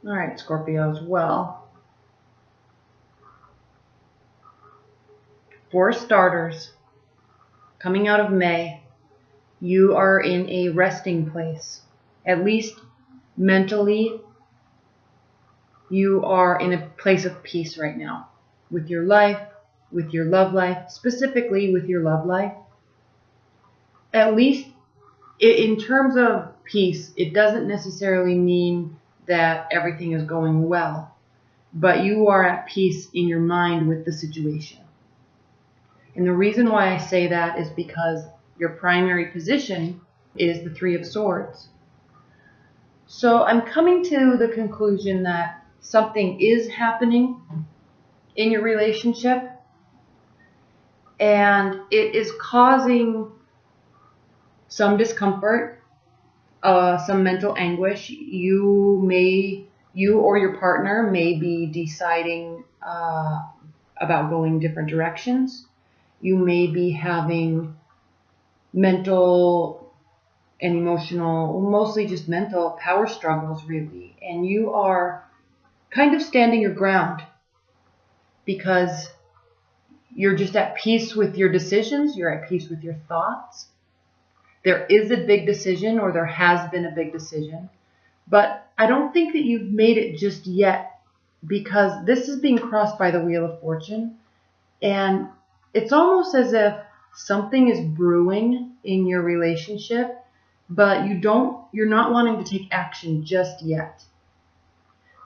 All right, Scorpios. Well, for starters, coming out of May, you are in a resting place. At least mentally, you are in a place of peace right now with your life, with your love life, specifically with your love life. At least in terms of peace, it doesn't necessarily mean that everything is going well, but you are at peace in your mind with the situation. And the reason why I say that is because your primary position is the Three of Swords. So I'm coming to the conclusion that something is happening in your relationship, and it is causing some discomfort, some mental anguish. You or your partner may be deciding about going different directions. You may be having mental and emotional, mostly just mental power struggles, really. And you are kind of standing your ground because you're just at peace with your decisions. You're at peace with your thoughts. There is a big decision, or there has been a big decision, but I don't think that you've made it just yet, because this is being crossed by the Wheel of Fortune, and it's almost as if something is brewing in your relationship, but you're not wanting to take action just yet,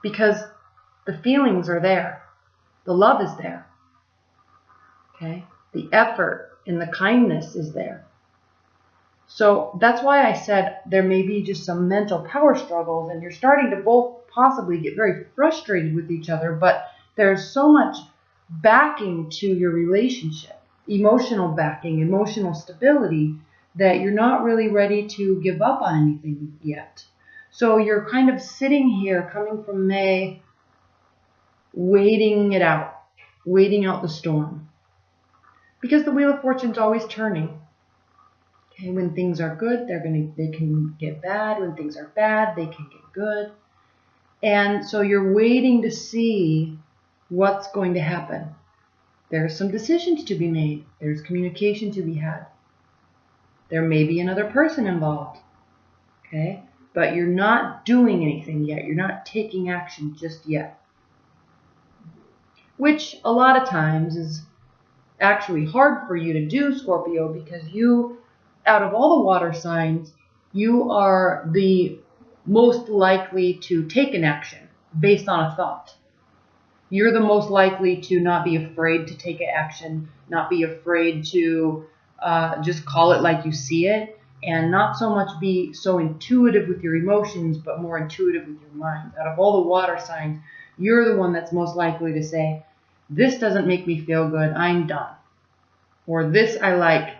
because the feelings are there, the love is there, okay? The effort and the kindness is there. So that's why I said there may be just some mental power struggles, and you're starting to both possibly get very frustrated with each other, but there's so much backing to your relationship, emotional backing, emotional stability, that you're not really ready to give up on anything yet. So you're kind of sitting here coming from May, waiting it out, waiting out the storm. Because the Wheel of Fortune's always turning. Okay, when things are good, they can get bad. When things are bad, they can get good. And so you're waiting to see what's going to happen. There's some decisions to be made. There's communication to be had. There may be another person involved. Okay? But you're not doing anything yet. You're not taking action just yet. Which a lot of times is actually hard for you to do, Scorpio, because you, out of all the water signs, you are the most likely to take an action based on a thought. You're the most likely to not be afraid to take an action, not be afraid to just call it like you see it, and not so much be so intuitive with your emotions, but more intuitive with your mind. Out of all the water signs, you're the one that's most likely to say, this doesn't make me feel good, I'm done. Or this I like,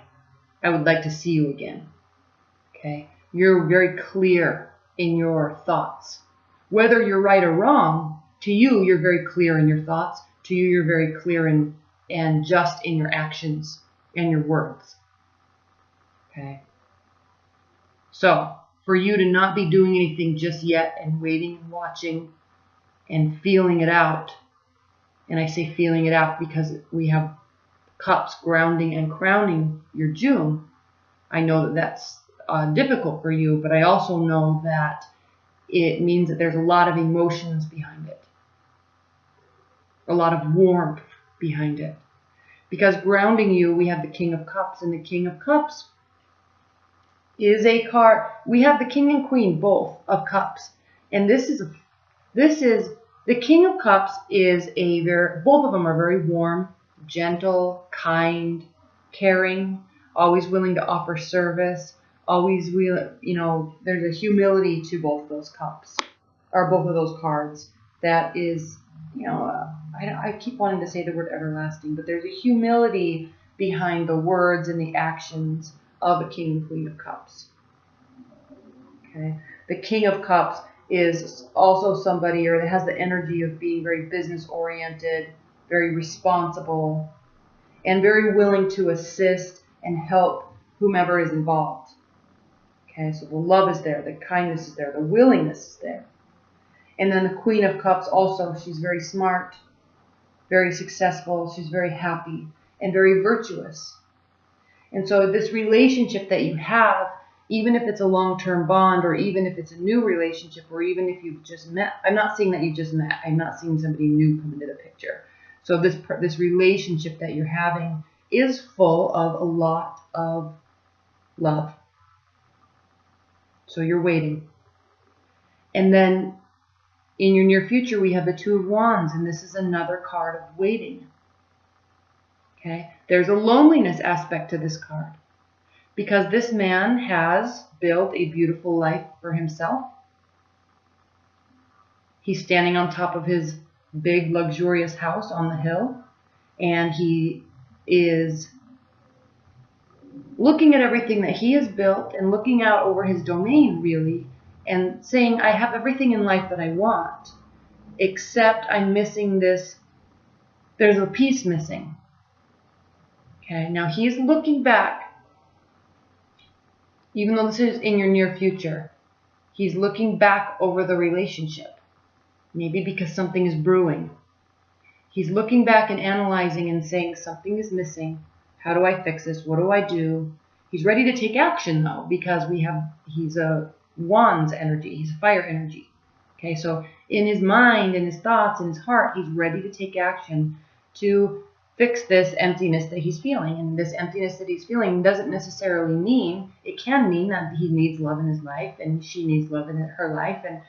I would like to see you again. Okay? You're very clear in your thoughts. Whether you're right or wrong, to you, you're very clear in your thoughts. To you, you're very clear and just in your actions and your words. Okay? So, for you to not be doing anything just yet and waiting and watching and feeling it out, and I say feeling it out because we have Cups grounding and crowning your June, I know that that's difficult for you, but I also know that it means that there's a lot of emotions behind it, a lot of warmth behind it. Because grounding you, we have the King of Cups, and the King of Cups is a card. We have the King and Queen both of Cups, and this is the King of Cups is both of them are very warm, gentle, kind, caring, always willing to offer service, always there's a humility to both of those cups, or both of those cards. That is, I keep wanting to say the word everlasting, but there's a humility behind the words and the actions of a King and Queen of Cups. Okay, the King of Cups is also somebody, or that has the energy of being very business oriented, very responsible, and very willing to assist and help whomever is involved. Okay, so the love is there, the kindness is there, the willingness is there. And then the Queen of Cups also, she's very smart, very successful, she's very happy, and very virtuous. And so this relationship that you have, even if it's a long-term bond, or even if it's a new relationship, or even if you've just met, I'm not seeing that you just met, I'm not seeing somebody new come into the picture. So this relationship that you're having is full of a lot of love. So you're waiting. And then in your near future, we have the Two of Wands, and this is another card of waiting. Okay? There's a loneliness aspect to this card, because this man has built a beautiful life for himself. He's standing on top of his big, luxurious house on the hill, and he is looking at everything that he has built and looking out over his domain, really, and saying, I have everything in life that I want, except I'm missing this. There's a piece missing. Okay, now he's looking back, even though this is in your near future, he's looking back over the relationship, maybe because something is brewing. He's looking back and analyzing and saying, something is missing. How do I fix this? What do I do? He's ready to take action, though, because he's a Wands energy. He's a fire energy. Okay, so in his mind, in his thoughts, in his heart, he's ready to take action to fix this emptiness that he's feeling. And this emptiness that he's feeling doesn't necessarily mean, it can mean that he needs love in his life and she needs love in her life, and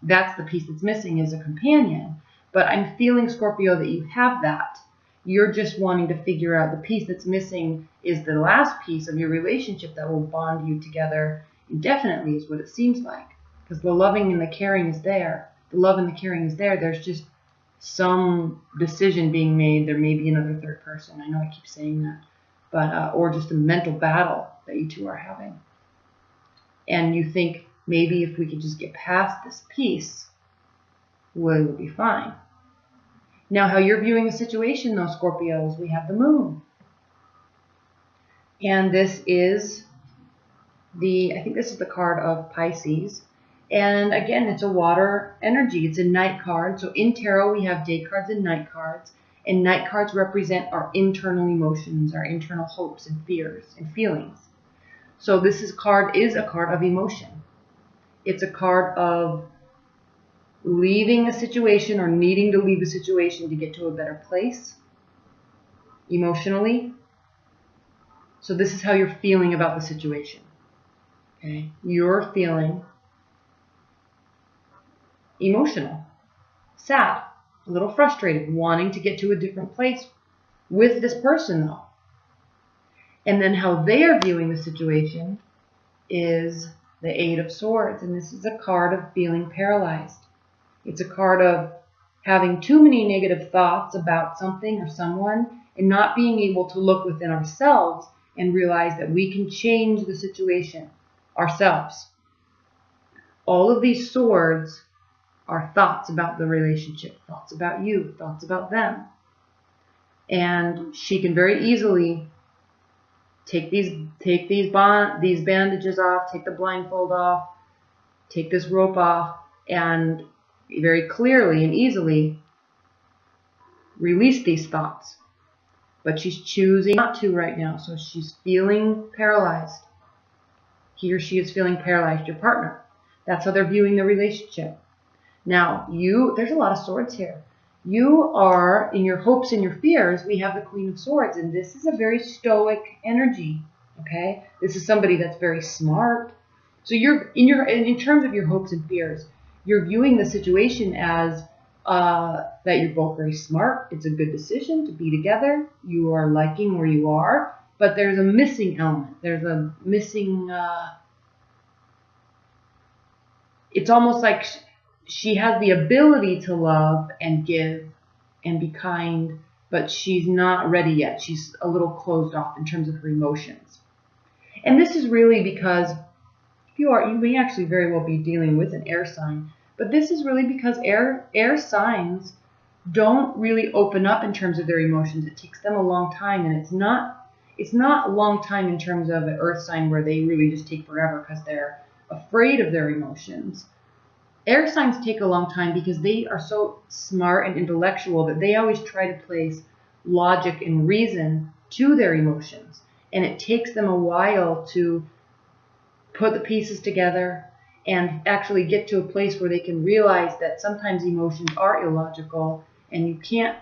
that's the piece that's missing, is a companion. But I'm feeling, Scorpio, that you have that. You're just wanting to figure out the piece that's missing is the last piece of your relationship that will bond you together indefinitely, is what it seems like. Because the loving and the caring is there. The love and the caring is there. There's just some decision being made. There may be another third person. I know I keep saying that. But or just a mental battle that you two are having. And you think, maybe if we could just get past this piece, we'll be fine. Now, how you're viewing the situation, though, Scorpios, we have the Moon. And this is I think this is the card of Pisces. And again, it's a water energy. It's a night card. So in tarot, we have day cards and night cards. And night cards represent our internal emotions, our internal hopes and fears and feelings. So this card is a card of emotion. It's a card of leaving a situation or needing to leave a situation to get to a better place emotionally. So this is how you're feeling about the situation. Okay? You're feeling emotional, sad, a little frustrated, wanting to get to a different place with this person, though. And then how they are viewing the situation is the Eight of Swords. And this is a card of feeling paralyzed. It's a card of having too many negative thoughts about something or someone and not being able to look within ourselves and realize that we can change the situation ourselves. All of these swords are thoughts about the relationship, thoughts about you, thoughts about them. And she can very easily take these bandages off, take the blindfold off, take this rope off, and very clearly and easily release these thoughts. But she's choosing not to right now, so she's feeling paralyzed. He or she is feeling paralyzed, your partner. That's how they're viewing the relationship. Now, there's a lot of swords here. You are, in your hopes and your fears, we have the Queen of Swords, and this is a very stoic energy, okay? This is somebody that's very smart. So in terms of your hopes and fears, you're viewing the situation as that you're both very smart. It's a good decision to be together. You are liking where you are, but there's a missing element. There's a missing, it's almost like she has the ability to love and give and be kind, but she's not ready yet. She's a little closed off in terms of her emotions. And this is really because you may actually very well be dealing with an air sign, but this is really because air signs don't really open up in terms of their emotions. It takes them a long time, and it's not a long time in terms of an earth sign where they really just take forever because they're afraid of their emotions. Air signs take a long time because they are so smart and intellectual that they always try to place logic and reason to their emotions. And it takes them a while to put the pieces together and actually get to a place where they can realize that sometimes emotions are illogical and you can't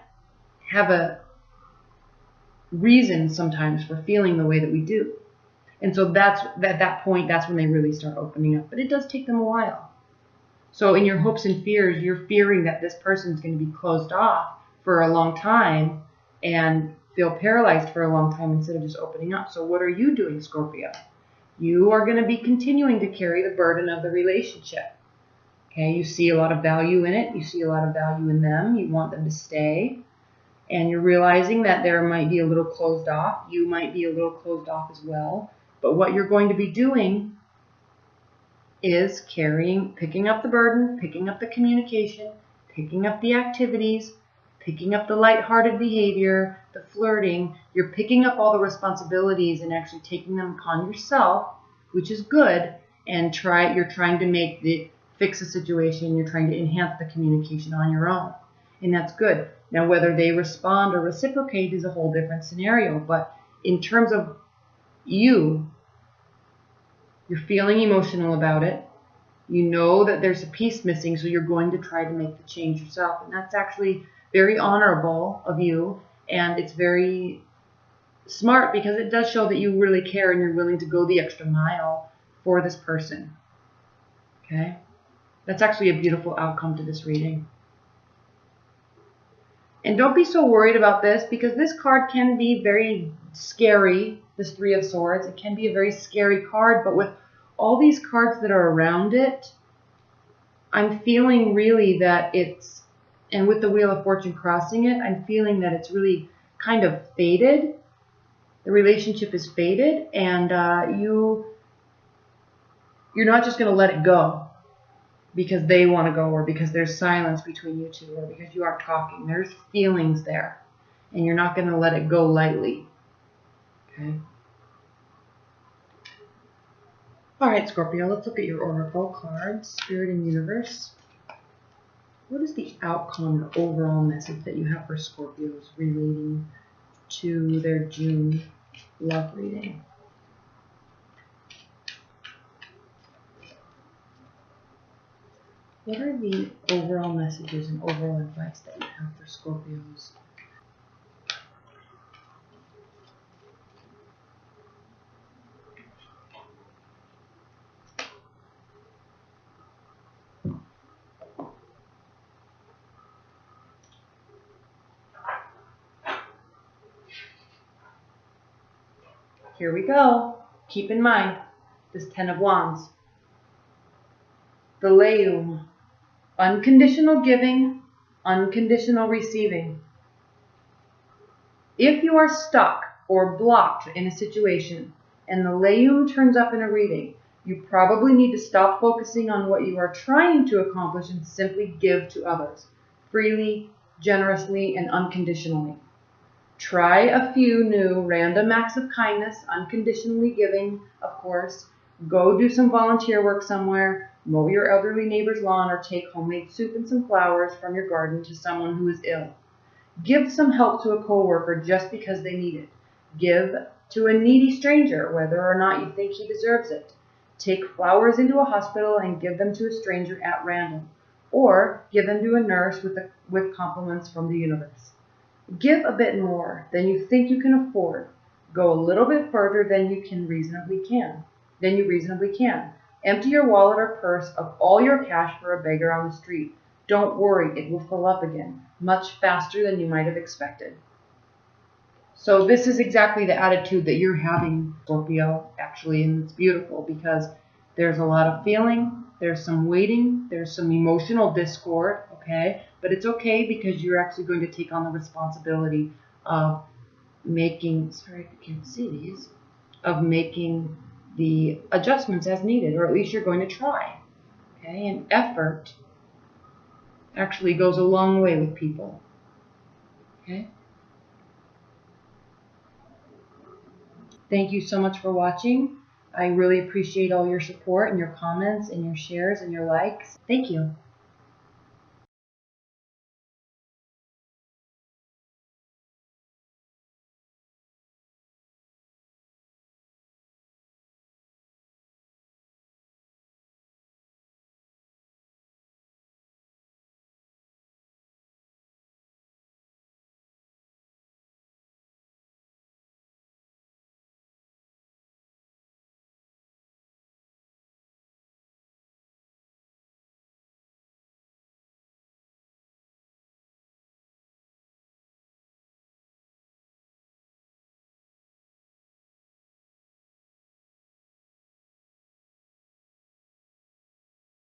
have a reason sometimes for feeling the way that we do. And so that's at that point, that's when they really start opening up. But it does take them a while. So in your hopes and fears, you're fearing that this person's going to be closed off for a long time and feel paralyzed for a long time instead of just opening up. So what are you doing, Scorpio? You are going to be continuing to carry the burden of the relationship. Okay, you see a lot of value in it. You see a lot of value in them. You want them to stay. And you're realizing that there might be a little closed off. You might be a little closed off as well. But what you're going to be doing is picking up the burden, picking up the communication, picking up the activities, picking up the lighthearted behavior, the flirting. You're picking up all the responsibilities and actually taking them upon yourself, which is good. And you're trying to fix a situation. You're trying to enhance the communication on your own. And that's good. Now, whether they respond or reciprocate is a whole different scenario. But in terms of you're feeling emotional about it. You know that there's a piece missing, so you're going to try to make the change yourself. And that's actually very honorable of you. And it's very smart because it does show that you really care and you're willing to go the extra mile for this person. Okay? That's actually a beautiful outcome to this reading. And don't be so worried about this because this card can be very scary, this Three of Swords. It can be a very scary card, but with all these cards that are around it, I'm feeling really that and with the Wheel of Fortune crossing it, I'm feeling that it's really kind of faded. The relationship is faded, and you're not just going to let it go because they want to go or because there's silence between you two or because you aren't talking. There's feelings there, and you're not going to let it go lightly. Okay? All right, Scorpio, let's look at your oracle cards, Spirit and Universe. What is the outcome or overall message that you have for Scorpios relating to their June love reading? What are the overall messages and overall advice that you have for Scorpios? Here we go. Keep in mind this Ten of Wands. The Leum. Unconditional giving, unconditional receiving. If you are stuck or blocked in a situation and the Leum turns up in a reading, you probably need to stop focusing on what you are trying to accomplish and simply give to others, freely, generously, and unconditionally. Try a few new random acts of kindness, unconditionally giving, of course. Go do some volunteer work somewhere, mow your elderly neighbor's lawn, or take homemade soup and some flowers from your garden to someone who is ill. Give some help to a coworker just because they need it. Give to a needy stranger, whether or not you think he deserves it. Take flowers into a hospital and give them to a stranger at random, or give them to a nurse with compliments from the universe. Give a bit more than you think you can afford. Go a little bit further than you reasonably can. Empty your wallet or purse of all your cash for a beggar on the street. Don't worry, it will fill up again, much faster than you might have expected. So this is exactly the attitude that you're having, Scorpio, actually, and it's beautiful because there's a lot of feeling, there's some waiting, there's some emotional discord, okay? But it's okay because you're actually going to take on the responsibility of making, sorry if you can't see these, of making the adjustments as needed, or at least you're going to try, okay? And effort actually goes a long way with people, okay? Thank you so much for watching. I really appreciate all your support and your comments and your shares and your likes. Thank you.